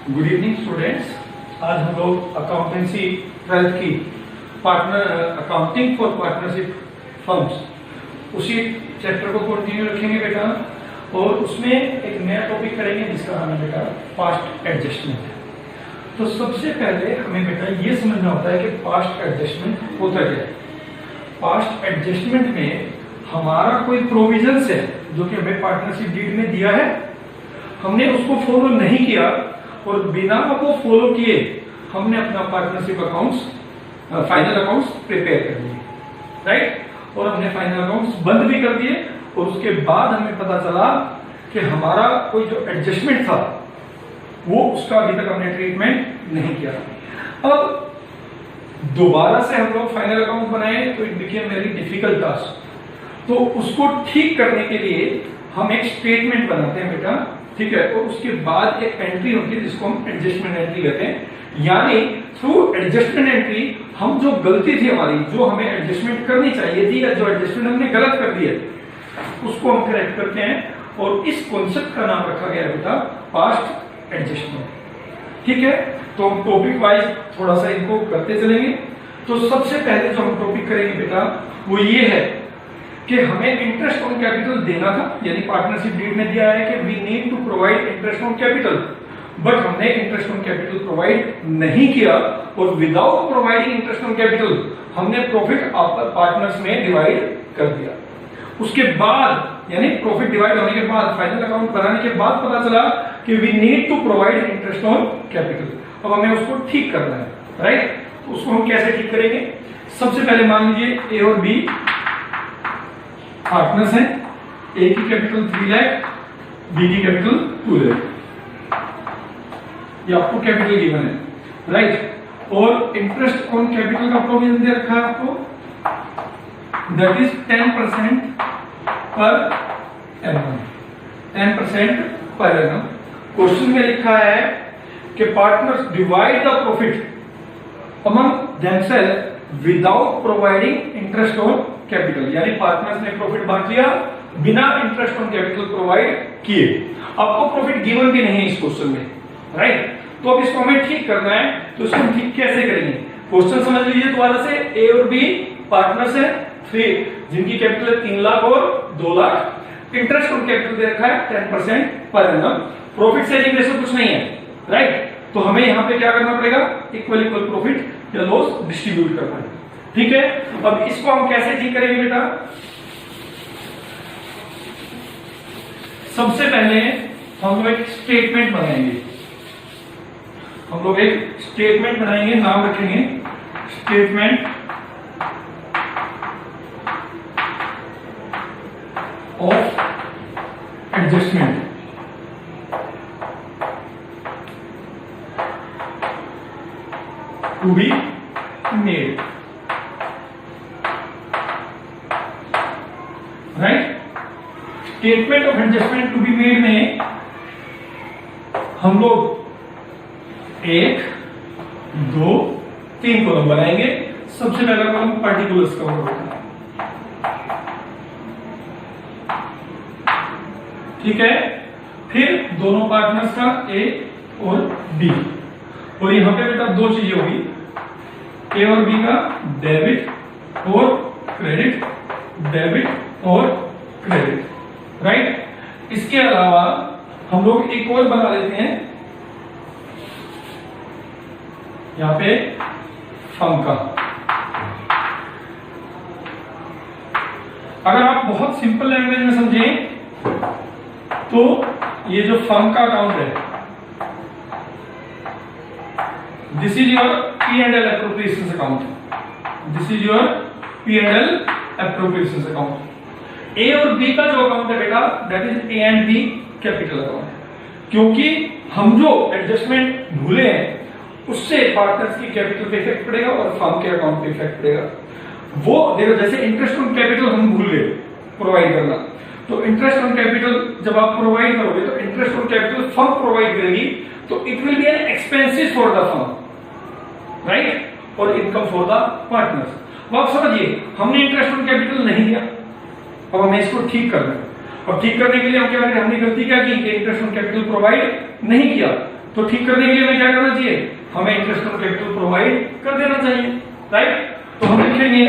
Good evening students. आज हम लोग अकाउंटेंसी 12th की partner accounting for partnership firms उसी चैप्टर को कंटिन्यू रखेंगे बेटा, और उसमें एक नया टॉपिक करेंगे जिसका नाम है बेटा पास्ट एडजस्टमेंट। तो सबसे पहले हमें बेटा ये समझना होता है कि पास्ट एडजस्टमेंट होता क्या है। पास्ट एडजस्टमेंट में हमारा कोई प्रोविजंस है जो कि हमें पार्टनरशिप डीड में दिया है, हमने उसको फॉलो नहीं किया और बिना वो फॉलो किए हमने अपना partnership accounts final accounts prepare कर दिए, राइट। और हमने फाइनल अकाउंट्स बंद भी कर दिए और उसके बाद हमें पता चला कि हमारा कोई जो एडजस्टमेंट था वो उसका अभी तक हमने ट्रीटमेंट नहीं किया। अब दोबारा से हम लोग फाइनल अकाउंट बनाए तो it became very difficult task. तो उसको ठीक करने के लिए हम एक स्टेटमेंट बनाते हैं बेटा, ठीक है। और उसके बाद एक एंट्री होती है जिसको हम एडजस्टमेंट एंट्री कहते हैं। यानी थ्रू एडजस्टमेंट एंट्री हम जो गलती थी हमारी, जो हमें एडजस्टमेंट करनी चाहिए थी या जो एडजस्टमेंट हमने गलत कर दिया उसको हम करेक्ट करते हैं, और इस कॉन्सेप्ट का नाम रखा गया बेटा पास्ट एडजस्टमेंट, ठीक है। तो हम टॉपिक वाइज थोड़ा सा इनको करते चलेंगे। तो सबसे पहले जो हम टॉपिक करेंगे बेटा वो ये है कि हमें इंटरेस्ट ऑन कैपिटल देना था, यानी पार्टनरशिप डीड में दिया है कि we need to provide interest on capital, but हमने इंटरेस्ट ऑन कैपिटल प्रोवाइड नहीं किया, और without providing interest on capital हमने प्रॉफिट पार्टनर्स में डिवाइड कर दिया। उसके बाद यानी प्रॉफिट डिवाइड होने के बाद फाइनल अकाउंट बनाने के बाद पता चला कि we need to provide interest on capital. अब हमें उसको ठीक करना है, राइट। तो उसको हम कैसे ठीक करेंगे? सबसे पहले मान लीजिए ए और बी पार्टनर्स हैं, ए की कैपिटल 3 लाख, बी की कैपिटल 2 लाख, ये आपको कैपिटल गिवन है, राइट। और इंटरेस्ट ऑन कैपिटल का प्रोविजन दे रखा है आपको, that is 10% per annum, 10% per annum. Question में लिखा है कि partners divide the profit among themself without providing interest on capital, यानी पार्टनर्स ने प्रॉफिट बांट लिया बिना इंटरेस्ट ऑन कैपिटल प्रोवाइड किए। आपको प्रॉफिट गिवन भी नहीं है इस क्वेश्चन में, राइट। तो अब इसको हमें ठीक करना है, तो इसको हम ठीक कैसे करेंगे? क्वेश्चन समझ लीजिए दोबारा से। ए और बी पार्टनर्स हैं 3, जिनकी कैपिटल है 3 लाख और 2 लाख। इंटरेस्ट ऑन कैपिटल दे रखा है 10% per annum. Profit sharing ratio कुछ नहीं है, राइट। तो हमें यहां पे क्या करना पड़ेगा? इक्वल प्रॉफिट या लॉस डिस्ट्रीब्यूट करना है, ठीक है। अब इसको हम कैसे ठीक करेंगे बेटा? सबसे पहले हम लोग एक स्टेटमेंट बनाएंगे, हम लोग एक स्टेटमेंट बनाएंगे, नाम रखेंगे statement of adjustment. To be made, right. Statement of adjustment to be made में हम लोग 1, 2, 3 कॉलम बनाएंगे। सबसे पहला कॉलम पार्टिकुलर्स का होगा, ठीक है। फिर दोनों पार्टनर्स का ए और बी, और यहां पे बेटा 2 चीजें होगी, ए और बी का डेबिट और क्रेडिट, डेबिट और क्रेडिट, राइट। इसके अलावा हम लोग एक और बना लेते हैं यहां पे फर्म का। अगर आप बहुत सिंपल लैंग्वेज में समझें तो ये जो फर्म का अकाउंट है, this is your P&L appropriations account, this is your P&L appropriations account. A और बी का जो अकाउंट है बेटा that is A and B capital account, क्योंकि हम जो एडजस्टमेंट भूले हैं उससे पार्टनर्स की कैपिटल पे इफेक्ट पड़ेगा और फर्म के अकाउंट पे इफेक्ट पड़ेगा। वो देखो, जैसे इंटरेस्ट ऑन कैपिटल हम भूल गए प्रोवाइड करना, तो इंटरेस्ट ऑन कैपिटल जब आप प्रोवाइड करोगे तो interest on capital firm provide करेगी, तो it will be an expenses for the firm, right, और इनकम फॉर द पार्टनर्स। अब आप समझिए हमने इंटरेस्ट ऑन कैपिटल नहीं दिया, अब हमें इसको ठीक करना है। अब ठीक करने के लिए हम क्या करें, हमने गलती क्या की कि इंटरेस्ट ऑन कैपिटल प्रोवाइड नहीं किया, तो ठीक करने के लिए हमें क्या करना चाहिए, हमें इंटरेस्ट ऑन कैपिटल प्रोवाइड कर देना चाहिए, राइट। तो हम लिखेंगे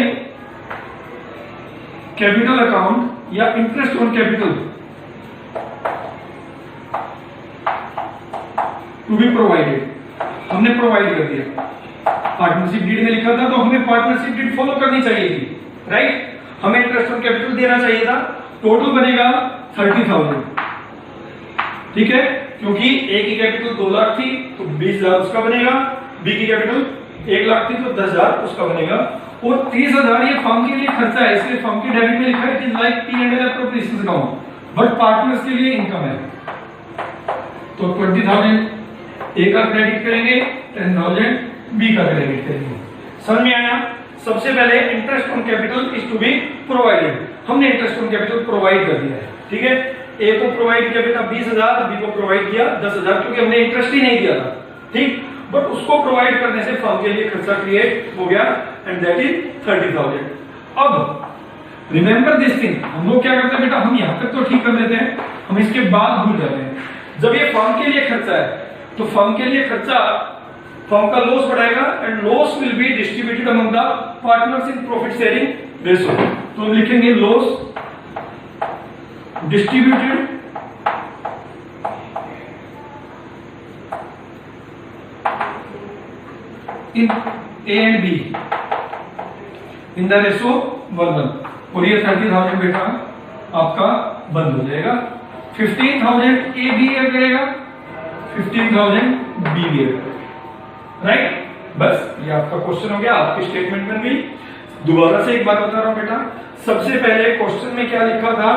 कैपिटल अकाउंट या interest on capital to be provided, हमने प्रोवाइड कर दिया। पार्टनरशिप डीड में लिखा था तो हमें पार्टनरशिप डीड फॉलो करनी चाहिए थी, राइट। हमें इंटरेस्ट ऑन कैपिटल देना चाहिए था, टोटल बनेगा 30,000, ठीक है, क्योंकि ए की कैपिटल 2 लाख थी तो 20,000 उसका बनेगा, बी की कैपिटल 1 लाख थी तो 10,000 उसका बनेगा, और 30,000 ये फर्म के लिए खर्चा है, इसलिए फर्म के डेबिट में लिखा है कि like P&L appropriations account, but partners के लिए इनकम है। तो 20,000 ए का क्रेडिट करेंगे, 10,000 बी का क्रेडिट करेंगे। समझ में आया? सबसे पहले interest on capital is to be provided, हमने इंटरेस्ट ऑन कैपिटल प्रोवाइड कर दिया है, ठीक है। ए को प्रोवाइड किया बेटा 20,000, बी को प्रोवाइड किया 10,000, क्योंकि हमने इंटरेस्ट ही नहीं दिया था, ठीक, बट उसको प्रोवाइड करने से फर्म के लिए खर्चा क्रिएट हो गया एंड दैट इज 30,000। अब रिमेंबर दिस थिंग, हम लोग क्या करते हैं बेटा, हम यहां तक तो ठीक कर लेते हैं, हम इसके बाद भूल जाते हैं। जब ये फर्म के लिए खर्चा है तो फर्म के लिए खर्चा फर्म का लॉस बढ़ाएगा and loss will be distributed among the partners in profit sharing ratio. तो हम लिखेंगे loss distributed in A and be in the ratio 1:1, और ये 30,000 बेटा आपका बंद हो जाएगा। 15,000 ए बी करेगा, 15,000 बी बी करेगा, राइट। बस ये आपका क्वेश्चन हो गया, आपकी स्टेटमेंट बन गई। दोबारा से एक बात बता रहा हूं बेटा, सबसे पहले क्वेश्चन में क्या लिखा था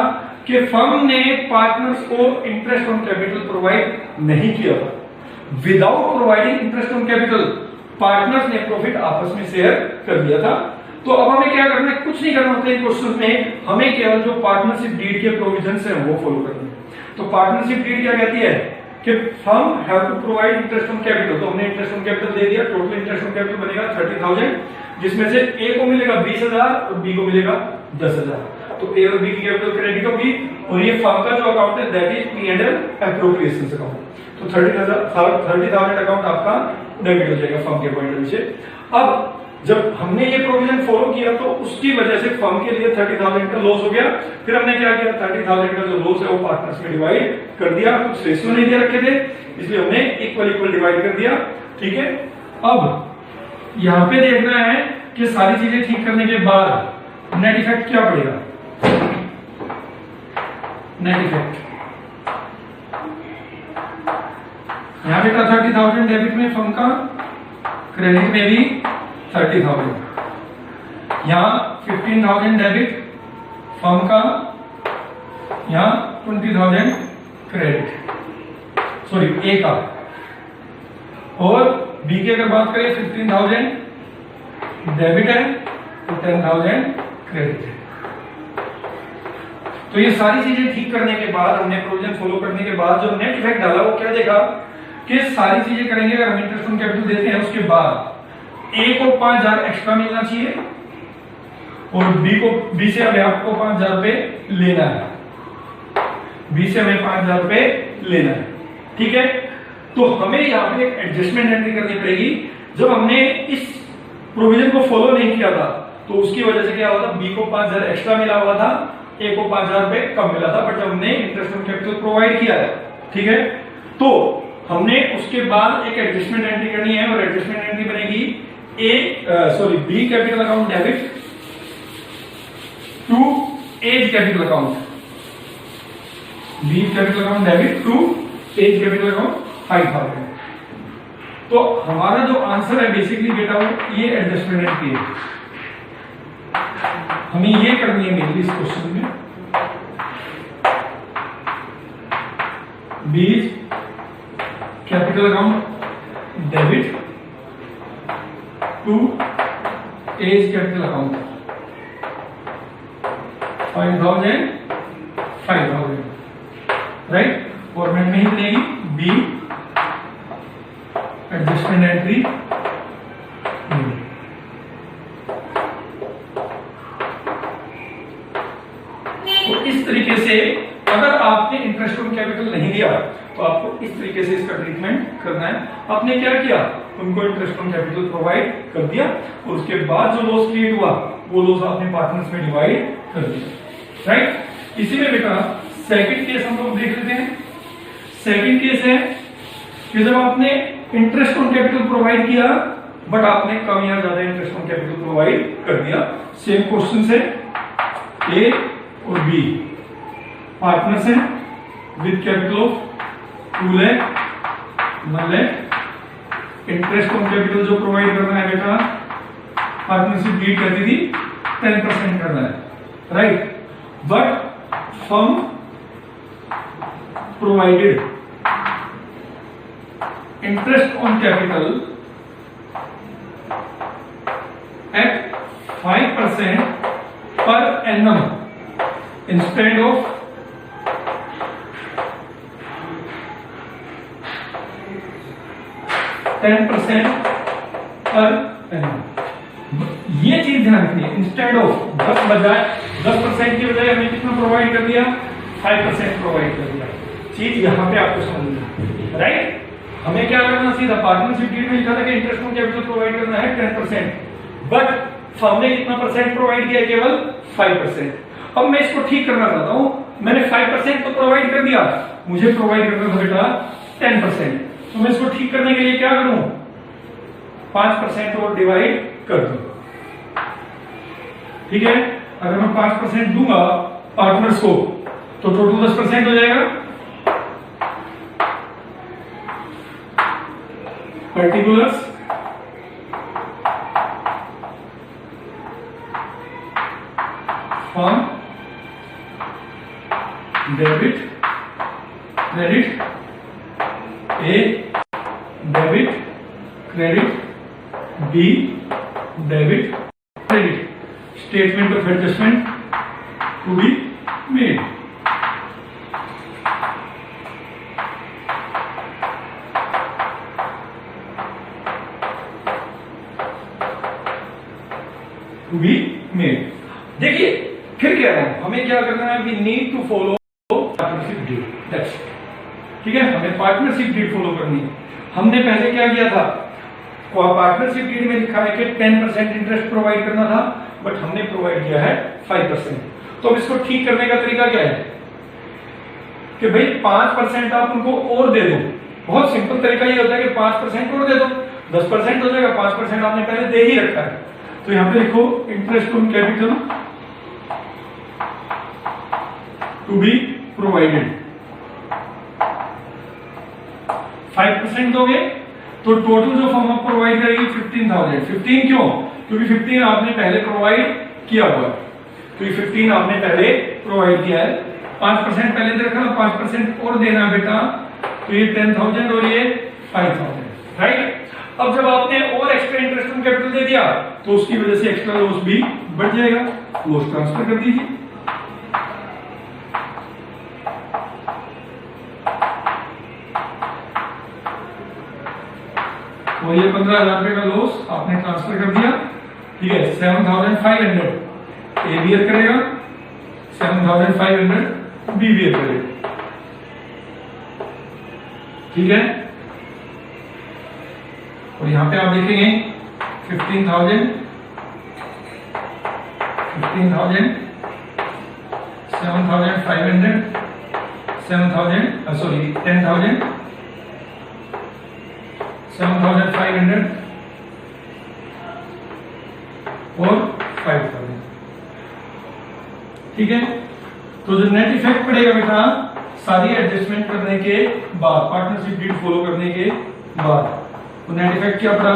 कि फर्म ने पार्टनर्स को इंटरेस्ट ऑन कैपिटल प्रोवाइड नहीं किया था। Without providing interest on capital partners ने प्रॉफिट आपस में शेयर कर दिया था। तो अब हमें क्या करना है, कुछ नहीं करना होता है क्वेश्चन में, हमें केवल जो पार्टनरशिप डीड के प्रोविजन है वो फॉलो करने हैं। तो पार्टनरशिप डीड क्या कहती है कि firm have to provide interest on capital, तो हमने इंटरेस्ट ऑन कैपिटल दे दिया, टोटल इंटरेस्ट ऑन कैपिटल बनेगा 30,000, जिसमें से ए को मिलेगा 20,000 और बी को मिलेगा 10,000। तो ए और बी की कैपिटल क्रेडिट होगी, और ये फर्म का जो अकाउंट है that is P&L appropriations account. तो 30,000 अकाउंट आपका डेबिट हो जाएगा फर्म के पॉइंट ऑफ व्यू से। अब जब हमने ये प्रोविजन फॉलो किया तो उसकी वजह से फर्म के लिए 30,000 का लॉस हो गया। फिर हमने क्या किया, 30,000 का जो लॉस है वो पार्टनर्स में डिवाइड कर दिया, कुछ रेशियो नहीं दे रखे थे इसलिए हमने इक्वल डिवाइड कर दिया, ठीक है। अब यहां पे देखना है कि सारी चीजें ठीक करने के बाद नेट इफेक्ट क्या पड़ेगा। नेट इफेक्ट यहां पे 30,000 डेबिट में फर्म का, क्रेडिट में भी 30,000, यहां 15,000 डेबिट फर्म का, यहां 20,000 क्रेडिट, सॉरी ए का, और बी की अगर बात करें 15,000 डेबिट है तो 10,000 क्रेडिट है। तो ये सारी चीजें ठीक करने के बाद, हमने प्रोविजन फॉलो करने के बाद जो नेट इफेक्ट डाला वो क्या देखा कि सारी चीजें करेंगे अगर हम इंटरेस्ट ऑन कैपिटल देते हैं उसके बाद ए को 5,000 एक्स्ट्रा मिलना चाहिए और बी से हमें आपको 5,000 रुपए लेना है, बी से हमें 5,000 रुपए लेना है, ठीक है। तो हमें यहाँ पे एक एडजस्टमेंट एंट्री करनी पड़ेगी। जब हमने इस प्रोविजन को फॉलो नहीं किया था तो उसकी वजह से क्या हुआ था, बी को 5,000 एक्स्ट्रा मिला हुआ था, ए को 5,000 रुपए कम मिला था, बट हमने इंटरेस्ट ऑन कैपिटल प्रोवाइड किया है, ठीक है। तो हमने उसके बाद एक एडजस्टमेंट एंट्री करनी है और एडजस्टमेंट एंट्री बनेगी B capital account debit to A's capital account, B capital account debit to A's capital account 5,000। तो हमारा जो आंसर है बेसिकली बेटा वो ये एडजस्टमेंट एंट्री है, हमें ये करनी है मेनली इस क्वेश्चन में। B's capital account debit to A's capital account 5,000 right. Format में ही बनेगी बी एडजस्टमेंट एंट्री, तो इस तरीके से जैसे अगर आपने इंटरेस्ट ऑन कैपिटल नहीं दिया तो आपको इस तरीके से इसका ट्रीटमेंट करना है। आपने क्या किया, उनको इंटरेस्ट ऑन कैपिटल प्रोवाइड कर दिया और उसके बाद जो लॉस क्रिएट हुआ वो लॉस आपने पार्टनर्स में डिवाइड कर दिया, राइट। इसी में बेटा सेकंड केस हम लोग देख लेते हैं। सेकंड केस है कि जब आपने इंटरेस्ट ऑन कैपिटल प्रोवाइड किया बट आपने कम या ज्यादा इंटरेस्ट ऑन कैपिटल प्रोवाइड कर दिया। सेम क्वेश्चन से ए और बी पार्टनर्स हैं with capital of 2 lakh 1 lakh. Interest on capital जो प्रोवाइड करना है बेटा पार्टनरशिप डीड कहती थी 10% करना है, right. But firm provided interest on capital at 5% per annum instead of 10% per annum। ये चीज ध्यान रखिए, इंस्टेड ऑफ 10% की बजाय हमने कितना प्रोवाइड कर दिया, 5% प्रोवाइड कर दिया। चीज यहां पे आपको समझना, राइट। हमें क्या करना, सीधा पार्टनरशिप डीड में लिखा था कि इंटरेस्ट ऑन कैपिटल प्रोवाइड करना है 10%, बट फर्म ने कितना परसेंट प्रोवाइड किया, केवल 5%। अब मैं इसको ठीक करना चाहता हूं, मैंने 5% तो प्रोवाइड कर दिया, मुझे प्रोवाइड करना था बेटा 10%। तो मैं इसको ठीक करने के लिए क्या करूं, 5% और डिवाइड कर दूं, ठीक है। अगर मैं 5% दूंगा पार्टनर्स को तो टोटल 10% हो जाएगा। Particulars firm debit credit A debit credit B debit credit. Statement of adjustment to be made. To be made. देखिए फिर कह रहा हूं, हमें क्या करना है, we need to follow partnership deed, that's ठीक है। हमें पार्टनरशिप डीड फॉलो करनी है। हमने पहले क्या किया था, पार्टनरशिप डीड में लिखा है कि 10% इंटरेस्ट प्रोवाइड करना था, बट हमने प्रोवाइड किया है 5%। तो अब इसको ठीक करने का तरीका क्या है कि भाई 5% आप उनको और दे दो। बहुत सिंपल तरीका ये होता है कि 5% और दे दो, 10% हो जाएगा। 5% आपने पहले दे ही रखा है, तो यहां पे लिखो interest on capital to be provided. 5% दोगे तो टोटल जो फर्म आप प्रोवाइड करेगी 15,000। 15 क्यों, क्योंकि 15 आपने पहले प्रोवाइड किया हुआ है, क्योंकि 15 आपने पहले प्रोवाइड किया है। 5% पहले दे रखा, 5% और देना बेटा, तो ये 10,000 और ये 5,000, राइट। अब जब आपने और एक्स्ट्रा इंटरेस्ट ऑन कैपिटल दे दिया तो उसकी वजह से एक्स्ट्रा लॉस भी बढ़ जाएगा, लॉस ट्रांसफर कर दीजिए। और ये 15,000 रुपए का लॉस आपने ट्रांसफर कर दिया, ठीक है। 7,500 ए बियर करेगा, 7,500 बी बियर करेगा, ठीक है। और यहां पे आप देखेंगे 15,000 7,500 7,000 सॉरी 10,000 7,500 और 5,000, ठीक है। तो जो नेट इफेक्ट पड़ेगा बेटा सारी एडजस्टमेंट करने के बाद, पार्टनरशिप डीड फॉलो करने के बाद, तो नेट इफेक्ट क्या पड़ा,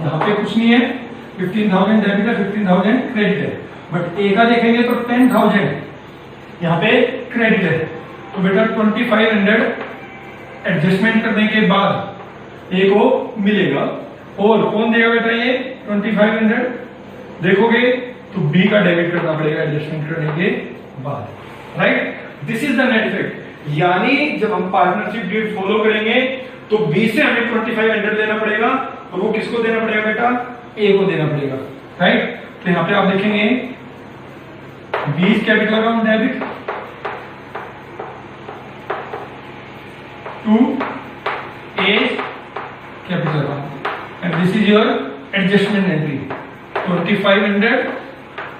यहां पे कुछ नहीं है, 15,000 डेबिट है, 15,000 क्रेडिट है, बट ए का देखेंगे तो 10,000 यहां पे क्रेडिट है, तो बेटा 2,500 एडजस्टमेंट करने के बाद ए को मिलेगा। और कौन देगा बेटा ये 2,500, देखोगे तो बी का डेबिट करना पड़ेगा एडजस्टमेंट करने के बाद, right. This is the net effect. यानी जब हम पार्टनरशिप डीड फॉलो करेंगे तो बी से हमें 2,500 देना पड़ेगा, और वो किसको देना पड़ेगा बेटा, ए को देना पड़ेगा, राइट। तो यहाँ पे आप देखेंगे B is capital account debit to A capital account, and this is your adjustment entry 2500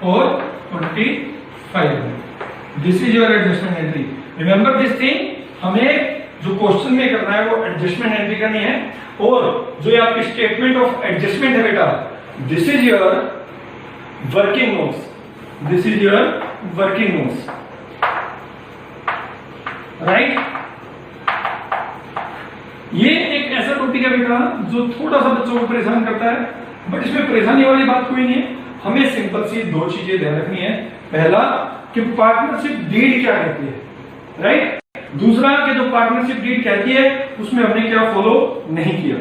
or 2500. This is your adjustment entry. Remember this thing. हमें जो क्वेश्चन में करना है वो एडजस्टमेंट एंट्री करनी है, और जो ये आपकी स्टेटमेंट ऑफ एडजस्टमेंट है बेटा, this is your working notes, this is your working notes, right. ये एक ऐसा टॉपिक है बेटा जो थोड़ा सा बच्चों को परेशान करता है, बट इसमें परेशानी वाली बात कोई नहीं है। हमें सिंपल सी दो चीजें ध्यान रखनी है। पहला कि पार्टनरशिप डीड क्या कहती है, राइट। दूसरा कि जो पार्टनरशिप डीड कहती है उसमें हमने क्या फॉलो नहीं किया।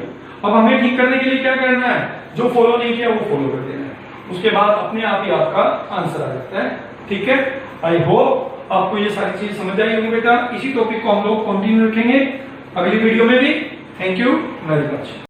अब हमें ठीक करने के लिए क्या करना है, जो फॉलो नहीं किया वो फॉलो कर देना है, उसके बाद अपने आप ही आपका आंसर आ जाता है। ठीक है, आई होप आपको ये सारी चीज समझ आई होंगी बेटा। इसी टॉपिक को हम लोग कंटिन्यू रखेंगे अगली वीडियो में भी। Thank you very much.